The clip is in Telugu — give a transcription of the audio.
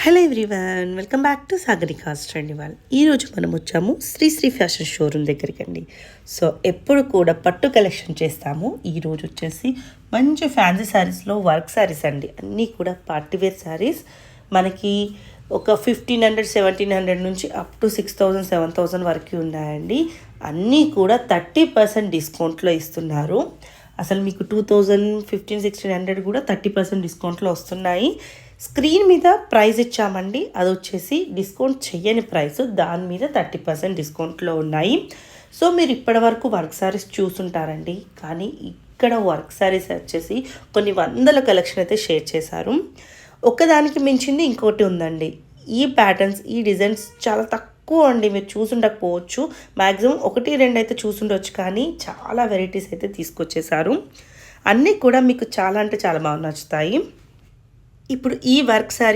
Hello everyone, welcome back to Sagarika's trend. వాళ్ళు ఈరోజు మనం వచ్చాము శ్రీ ఫ్యాషన్ షోరూమ్ దగ్గరికి అండి. సో ఎప్పుడు కూడా పట్టు కలెక్షన్ చేస్తాము. ఈరోజు వచ్చేసి మంచి ఫ్యాన్సీ శారీస్లో వర్క్ శారీస్ అండి. అన్నీ కూడా పార్టీవేర్ శారీస్ మనకి ఒక 1500-1700 నుంచి అప్ టు 6000-7000 వరకు ఉన్నాయండి. అన్నీ కూడా 30% డిస్కౌంట్లో ఇస్తున్నారు. అసలు మీకు 2015-1600 కూడా 30% డిస్కౌంట్లో వస్తున్నాయి. స్క్రీన్ మీద ప్రైస్ ఇచ్చామండి, అది వచ్చేసి డిస్కౌంట్ చెయ్యని ప్రైస్, దాని మీద 30% డిస్కౌంట్లో ఉన్నాయి. సో మీరు ఇప్పటివరకు వర్క్ శారీస్ చూసుంటారండి, కానీ ఇక్కడ వర్క్ శారీస్ వచ్చేసి కొన్ని వందల కలెక్షన్ అయితే షేర్ చేశారు. ఒక్కదానికి మించింది ఇంకోటి ఉందండి. ఈ ప్యాటర్న్స్, ఈ డిజైన్స్ చాలా తక్కువ అండి, మీరు చూసుండకపోవచ్చు. మ్యాక్సిమం 1-2 అయితే చూసుండొచ్చు, కానీ చాలా వెరైటీస్ అయితే తీసుకొచ్చేసారు. అన్నీ కూడా మీకు చాలా అంటే చాలా బాగా నచ్చుతాయి. ఇప్పుడు ఈ వర్క్ శారీ